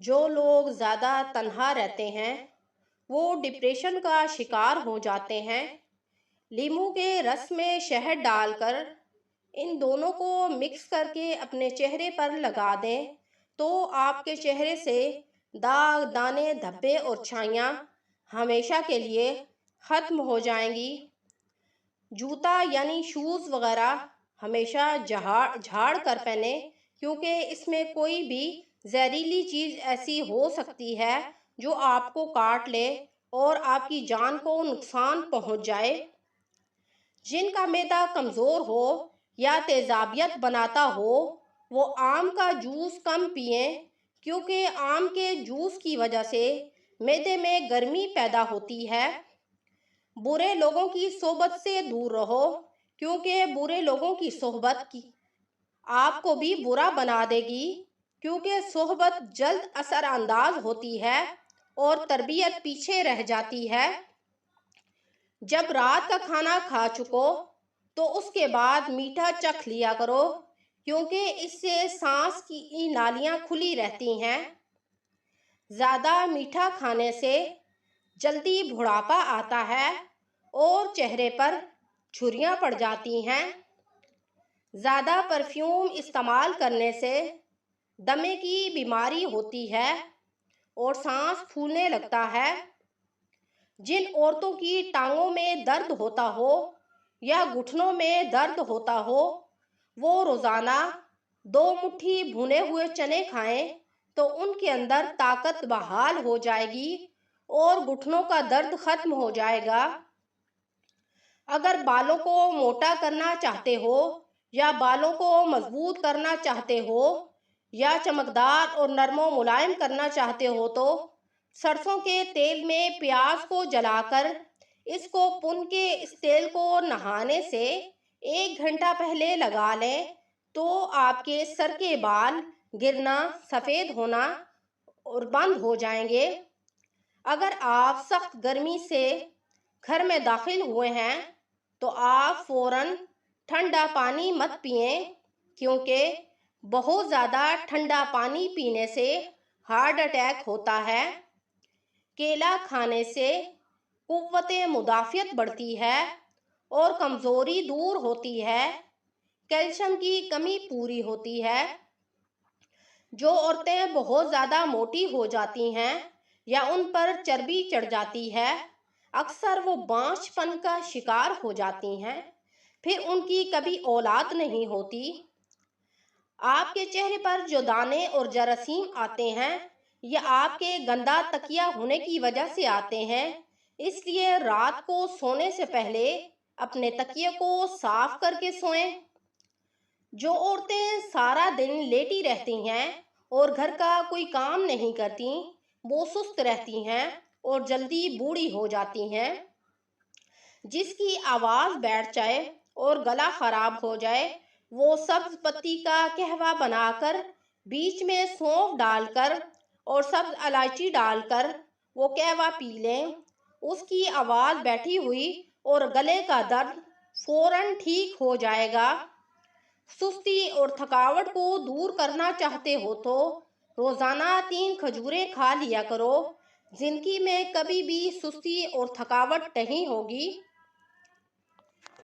جو لوگ زیادہ تنہا رہتے ہیں وہ ڈپریشن کا شکار ہو جاتے ہیں۔ لیموں کے رس میں شہد ڈال کر ان دونوں کو مکس کر کے اپنے چہرے پر لگا دیں تو آپ کے چہرے سے داغ، دانے، دھبے اور چھائیاں ہمیشہ کے لیے ختم ہو جائیں گی۔ جوتا یعنی شوز وغیرہ ہمیشہ جھاڑ کر پہنیں، کیونکہ اس میں کوئی بھی زہریلی چیز ایسی ہو سکتی ہے جو آپ کو کاٹ لے اور آپ کی جان کو نقصان پہنچ جائے۔ جن کا معدہ کمزور ہو یا تیزابیت بناتا ہو وہ آم کا جوس کم پئیں، کیونکہ آم کے جوس کی وجہ سے معدے میں گرمی پیدا ہوتی ہے۔ برے لوگوں کی صحبت سے دور رہو، کیونکہ برے لوگوں کی صحبت آپ کو بھی برا بنا دے گی، کیونکہ صحبت جلد اثر انداز ہوتی ہے اور تربیت پیچھے رہ جاتی ہے۔ جب رات کا کھانا کھا چکو تو اس کے بعد میٹھا چکھ لیا کرو، کیونکہ اس سے سانس کی نالیاں کھلی رہتی ہیں۔ زیادہ میٹھا کھانے سے جلدی بڑھاپا آتا ہے اور چہرے پر جھریاں پڑ جاتی ہیں۔ زیادہ پرفیوم استعمال کرنے سے دمے کی بیماری ہوتی ہے اور سانس پھولنے لگتا ہے۔ جن عورتوں کی ٹانگوں میں درد ہوتا ہو یا گھٹنوں میں درد ہوتا ہو وہ روزانہ 2 مٹھی بھنے ہوئے چنے کھائیں تو ان کے اندر طاقت بحال ہو جائے گی اور گھٹنوں کا درد ختم ہو جائے گا۔ اگر بالوں کو موٹا کرنا چاہتے ہو یا بالوں کو مضبوط کرنا چاہتے ہو یا چمکدار اور نرم و ملائم کرنا چاہتے ہو تو سرسوں کے تیل میں پیاز کو جلا کر اس کو بھون کے اس تیل کو نہانے سے 1 گھنٹہ پہلے لگا لیں تو آپ کے سر کے بال گرنا، سفید ہونا اور بند ہو جائیں گے۔ اگر آپ سخت گرمی سے گھر میں داخل ہوئے ہیں تو آپ فوراً ٹھنڈا پانی مت پئیں، کیونکہ بہت زیادہ ٹھنڈا پانی پینے سے ہارٹ اٹیک ہوتا ہے۔ کیلا کھانے سے قوت مدافعت بڑھتی ہے اور کمزوری دور ہوتی ہے۔ کیلشیم کی کمی پوری ہوتی ہے۔ جو عورتیں بہت زیادہ موٹی ہو جاتی ہیں یا ان پر چربی چڑھ جاتی ہے اکثر وہ بانجھ پن کا شکار ہو جاتی ہیں، پھر ان کی کبھی اولاد نہیں ہوتی۔ آپ کے چہرے پر جو دانے اور جراثیم آتے ہیں یہ آپ کے گندا تکیہ ہونے کی وجہ سے آتے ہیں، اس لیے رات کو سونے سے پہلے اپنے تکیے کو صاف کر کے سوئیں۔ جو عورتیں سارا دن لیٹی رہتی ہیں اور گھر کا کوئی کام نہیں کرتی وہ سست رہتی ہیں اور جلدی بوڑھی ہو جاتی ہیں۔ جس کی آواز بیٹھ جائے اور گلا خراب ہو جائے وہ سبز پتی کا قہوہ بنا کر بیچ میں سونف ڈال کر اور سبز الائچی ڈال کر وہ قہوہ پی لیں، اس کی آواز بیٹھی ہوئی اور گلے کا درد فوراً ٹھیک ہو جائے گا۔ سستی اور تھکاوٹ کو دور کرنا چاہتے ہو تو روزانہ 3 کھجوریں کھا لیا کرو، زندگی میں کبھی بھی سستی اور تھکاوٹ نہیں ہوگی۔